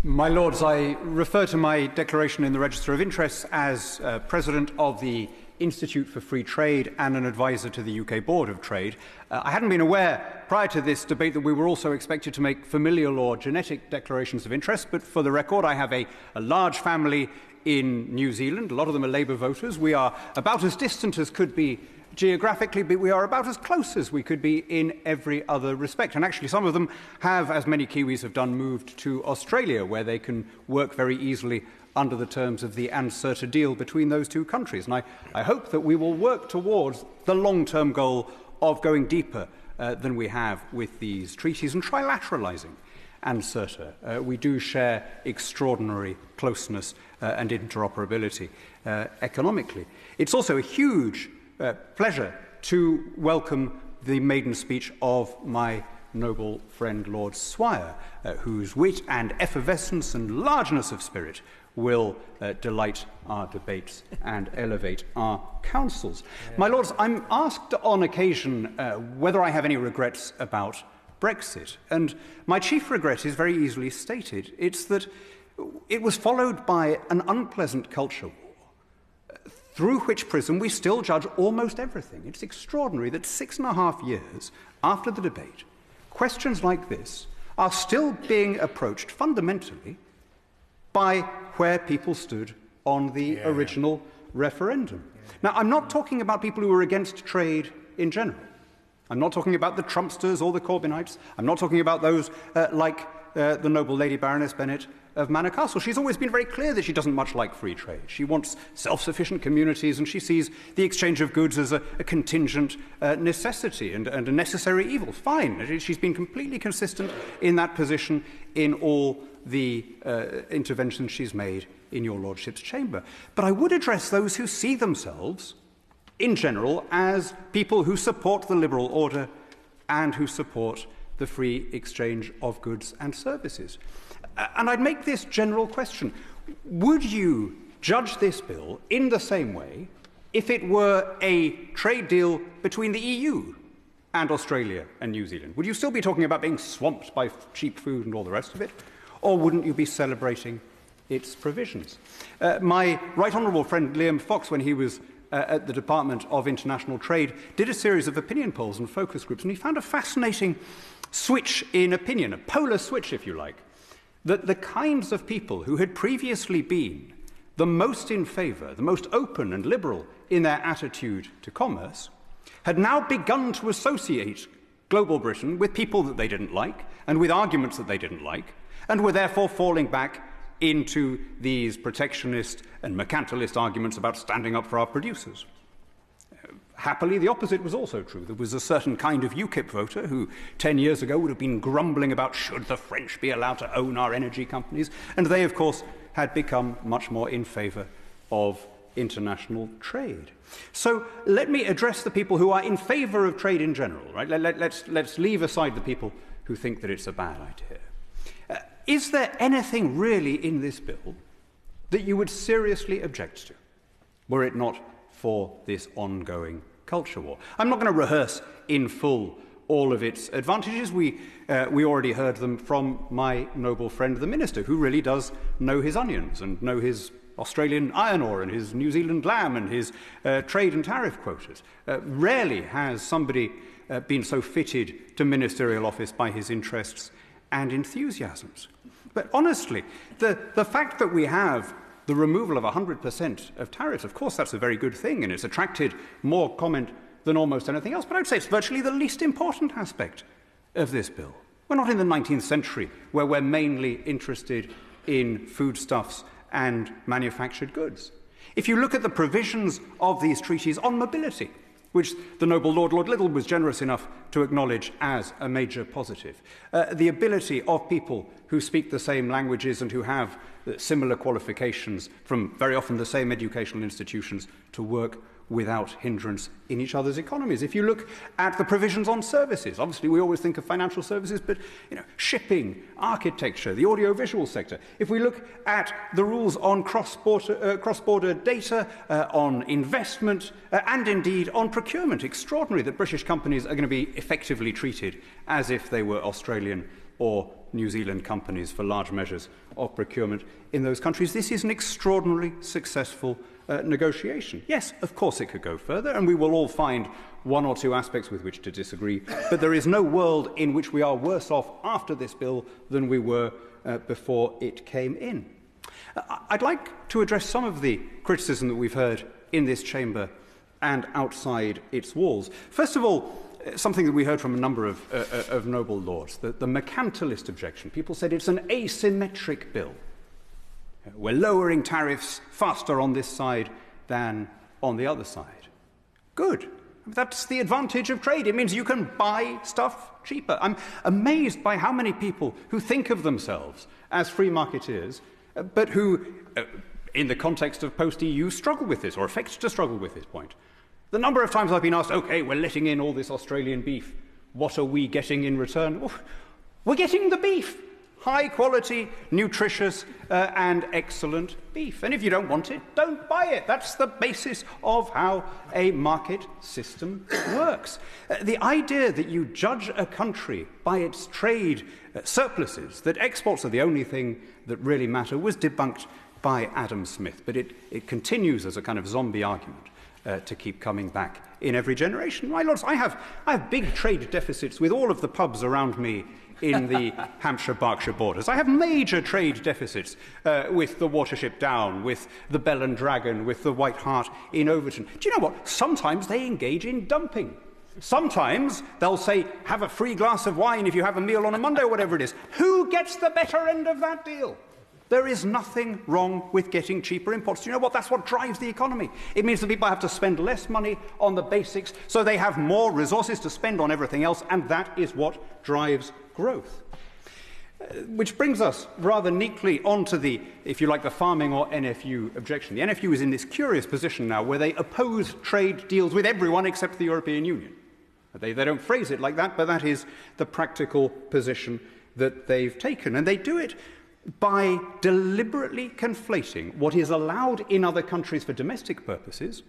My Lords, I refer to my declaration in the Register of Interests as President of the Institute for Free Trade and an advisor to the UK Board of Trade. I hadn't been aware prior to this debate that we were also expected to make familial or genetic declarations of interest, but for the record, I have a large family in New Zealand. A lot of them are Labour voters. We are about as distant as could be geographically, but we are about as close as we could be in every other respect. And actually, some of them have, as many Kiwis have done, moved to Australia, where they can work very easily under the terms of the ANCERTA deal between those two countries. And I hope that we will work towards the long-term goal of going deeper than we have with these treaties and trilateralising ANCERTA. We do share extraordinary closeness and interoperability economically. It's also a huge pleasure to welcome the maiden speech of my noble friend Lord Swire, whose wit and effervescence and largeness of spirit will delight our debates and elevate our councils. Yeah. My Lords, I'm asked on occasion whether I have any regrets about Brexit, and my chief regret is very easily stated. It's that it was followed by an unpleasant culture war, through which prism we still judge almost everything. It's extraordinary that 6.5 years after the debate, questions like this are still being approached fundamentally by where people stood on the original referendum. Now, I'm not talking about people who are against trade in general. I'm not talking about the Trumpsters or the Corbynites. I'm not talking about those like the noble Lady Baroness Bennet of Manor Castle. She's always been very clear that she doesn't much like free trade. She wants self-sufficient communities, and she sees the exchange of goods as a contingent necessity and a necessary evil. Fine. She's been completely consistent in that position in all the interventions she's made in your Lordship's chamber. But I would address those who see themselves, in general, as people who support the liberal order and who support the free exchange of goods and services. And I'd make this general question. Would you judge this bill in the same way if it were a trade deal between the EU and Australia and New Zealand? Would you still be talking about being swamped by cheap food and all the rest of it? Or wouldn't you be celebrating its provisions? My right honourable friend Liam Fox, when he was at the Department of International Trade, did a series of opinion polls and focus groups, and he found a fascinating switch in opinion, a polar switch, if you like, that the kinds of people who had previously been the most in favour, the most open and liberal in their attitude to commerce, had now begun to associate global Britain with people that they didn't like and with arguments that they didn't like, and were therefore falling back into these protectionist and mercantilist arguments about standing up for our producers. Happily, the opposite was also true. There was a certain kind of UKIP voter who 10 years ago would have been grumbling about should the French be allowed to own our energy companies, and they, of course, had become much more in favour of international trade. So let me address the people who are in favour of trade in general. Right? Let's leave aside the people who think that it's a bad idea. Is there anything really in this bill that you would seriously object to, were it not for this ongoing culture war? I'm not going to rehearse in full all of its advantages. We already heard them from my noble friend the Minister, who really does know his onions and know his Australian iron ore and his New Zealand lamb and his trade and tariff quotas. Rarely has somebody been so fitted to ministerial office by his interests and enthusiasms. But honestly, the fact that we have the removal of 100% of tariffs, of course, that's a very good thing, and it's attracted more comment than almost anything else. But I would say it's virtually the least important aspect of this bill. We're not in the 19th century, where we're mainly interested in foodstuffs and manufactured goods. If you look at the provisions of these treaties on mobility, which the noble Lord Little was generous enough to acknowledge as a major positive, the ability of people who speak the same languages and who have similar qualifications from very often the same educational institutions to work without hindrance in each other's economies. If you look at the provisions on services, obviously we always think of financial services, but shipping, architecture, the audiovisual sector. If we look at the rules on cross-border data, on investment, and indeed on procurement, extraordinary that British companies are going to be effectively treated as if they were Australian or New Zealand companies for large measures of procurement in those countries. This is an extraordinarily successful negotiation. Yes, of course it could go further, and we will all find one or two aspects with which to disagree, but there is no world in which we are worse off after this bill than we were before it came in. I'd like to address some of the criticism that we've heard in this chamber and outside its walls. First of all, something that we heard from a number of noble lords, the mercantilist objection. People said it's an asymmetric bill. We're lowering tariffs faster on this side than on the other side. Good. That's the advantage of trade. It means you can buy stuff cheaper. I'm amazed by how many people who think of themselves as free marketeers, but who, in the context of post-EU, struggle with this, or affect to struggle with this point. The number of times I've been asked, OK, we're letting in all this Australian beef. What are we getting in return? Well, we're getting the beef. High quality, nutritious and excellent beef. And if you don't want it, don't buy it. That's the basis of how a market system works. The idea that you judge a country by its trade surpluses, that exports are the only thing that really matter, was debunked by Adam Smith. But it continues as a kind of zombie argument to keep coming back in every generation. My lords, I have big trade deficits with all of the pubs around me in the Hampshire-Berkshire borders. I have major trade deficits with the Watership Down, with the Bell and Dragon, with the White Hart in Overton. Do you know what? Sometimes they engage in dumping. Sometimes they'll say, have a free glass of wine if you have a meal on a Monday or whatever it is. Who gets the better end of that deal? There is nothing wrong with getting cheaper imports. Do you know what? That's what drives the economy. It means that people have to spend less money on the basics so they have more resources to spend on everything else, and that is what drives growth. Which brings us rather neatly onto the, if you like, the farming or NFU objection. The NFU is in this curious position now where they oppose trade deals with everyone except the European Union. They don't phrase it like that, but that is the practical position that they've taken. And they do it by deliberately conflating what is allowed in other countries for domestic purposes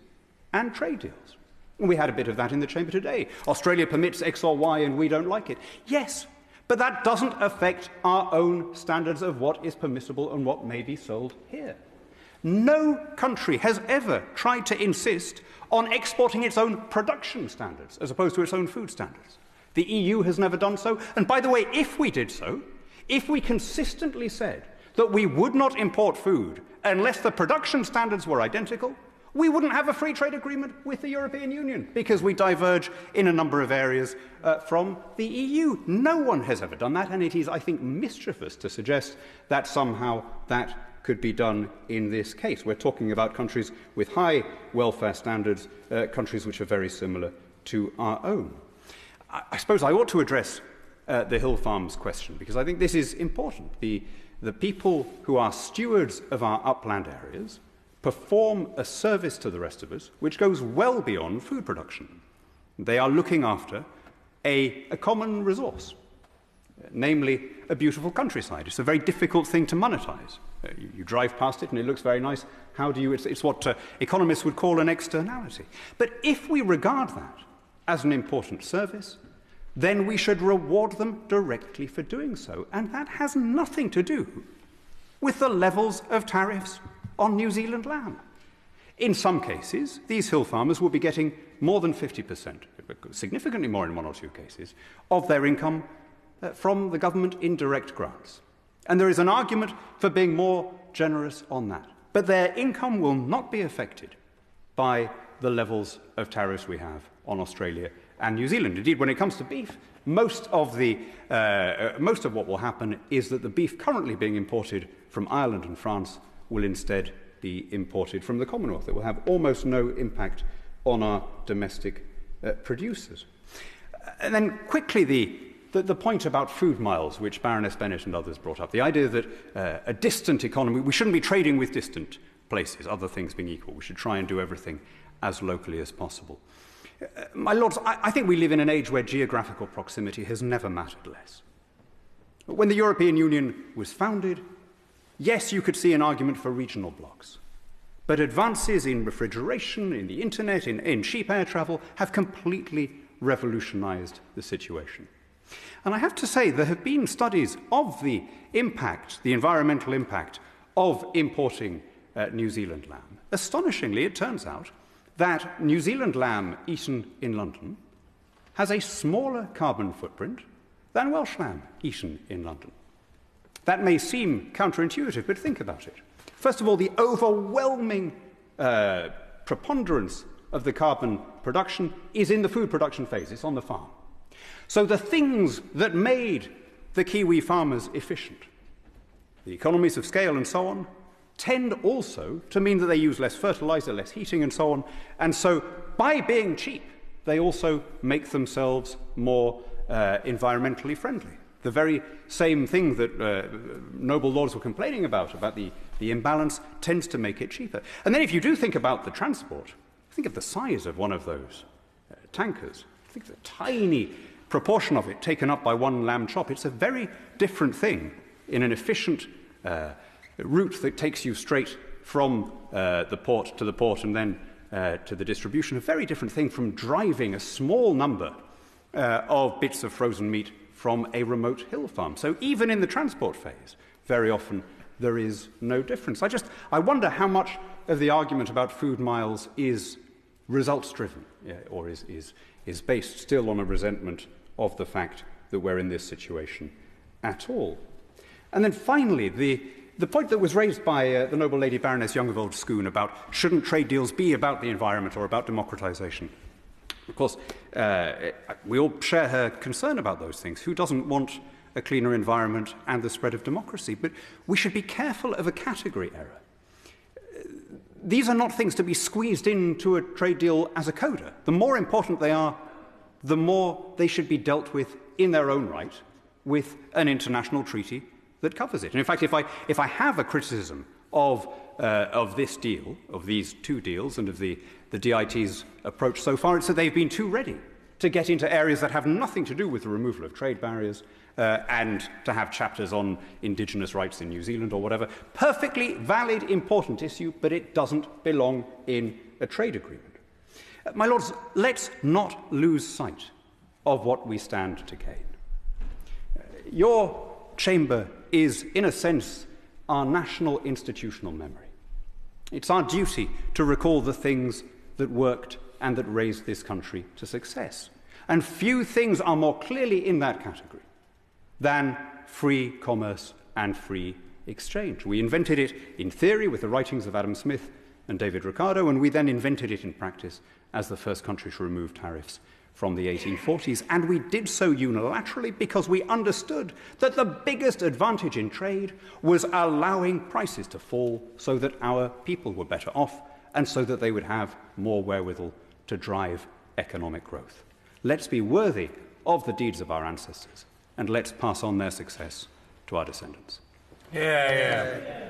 and trade deals. And we had a bit of that in the chamber today. Australia permits X or Y and we don't like it. Yes, but that doesn't affect our own standards of what is permissible and what may be sold here. No country has ever tried to insist on exporting its own production standards as opposed to its own food standards. The EU has never done so. And by the way, if we did so, if we consistently said that we would not import food unless the production standards were identical, we wouldn't have a free trade agreement with the European Union because we diverge in a number of areas from the EU. No one has ever done that, and it is, I think, mischievous to suggest that somehow that could be done in this case. We're talking about countries with high welfare standards, countries which are very similar to our own. I suppose I ought to address the Hill Farms question, because I think this is important. The people who are stewards of our upland areas perform a service to the rest of us which goes well beyond food production. They are looking after a common resource, namely a beautiful countryside. It's a very difficult thing to monetize. You drive past it and it looks very nice. How do you? It's what economists would call an externality. But if we regard that as an important service, then we should reward them directly for doing so. And that has nothing to do with the levels of tariffs on New Zealand lamb. In some cases, these hill farmers will be getting more than 50%, significantly more in one or two cases, of their income from the government in direct grants. And there is an argument for being more generous on that. But their income will not be affected by the levels of tariffs we have on Australia and New Zealand. Indeed, when it comes to beef, most of what will happen is that the beef currently being imported from Ireland and France will instead be imported from the Commonwealth. It will have almost no impact on our domestic producers. And then quickly, the point about food miles, which Baroness Bennett and others brought up, the idea that a distant economy, we shouldn't be trading with distant places, other things being equal. We should try and do everything as locally as possible. My lords, I think we live in an age where geographical proximity has never mattered less. When the European Union was founded, yes, you could see an argument for regional blocks. But advances in refrigeration, in the internet, in cheap air travel have completely revolutionized the situation. And I have to say, there have been studies of the impact, the environmental impact of importing New Zealand lamb. Astonishingly, it turns out that New Zealand lamb eaten in London has a smaller carbon footprint than Welsh lamb eaten in London. That may seem counterintuitive, but think about it. First of all, the overwhelming preponderance of the carbon production is in the food production phase. It's on the farm. So the things that made the Kiwi farmers efficient, the economies of scale and so on, tend also to mean that they use less fertilizer, less heating and so on. And so by being cheap, they also make themselves more environmentally friendly. The very same thing that noble lords were complaining about the imbalance, tends to make it cheaper. And then if you do think about the transport, think of the size of one of those tankers. Think of the tiny proportion of it taken up by one lamb chop. It's a very different thing in an efficient route that takes you straight from the port and then to the distribution. A very different thing from driving a small number of bits of frozen meat from a remote hill farm. So even in the transport phase, very often there is no difference. I wonder how much of the argument about food miles is results-driven, or is based still on a resentment of the fact that we're in this situation at all. And then finally, the point that was raised by the noble Lady Baroness Young of Old Scone about shouldn't trade deals be about the environment or about democratisation. Of course, we all share her concern about those things. Who doesn't want a cleaner environment and the spread of democracy? But we should be careful of a category error. These are not things to be squeezed into a trade deal as a coda. The more important they are, the more they should be dealt with in their own right with an international treaty that covers it. And in fact, if I have a criticism of this deal, of these two deals, and of the DIT's approach so far, it's that they've been too ready to get into areas that have nothing to do with the removal of trade barriers and to have chapters on indigenous rights in New Zealand or whatever. Perfectly valid, important issue, but it doesn't belong in a trade agreement. My Lords, let's not lose sight of what we stand to gain. Your chamber is, in a sense, our national institutional memory. It's our duty to recall the things that worked and that raised this country to success. And few things are more clearly in that category than free commerce and free exchange. We invented it in theory with the writings of Adam Smith and David Ricardo, and we then invented it in practice as the first country to remove tariffs from the 1840s. And we did so unilaterally because we understood that the biggest advantage in trade was allowing prices to fall so that our people were better off and so that they would have more wherewithal to drive economic growth. Let's be worthy of the deeds of our ancestors, and let's pass on their success to our descendants. Yeah.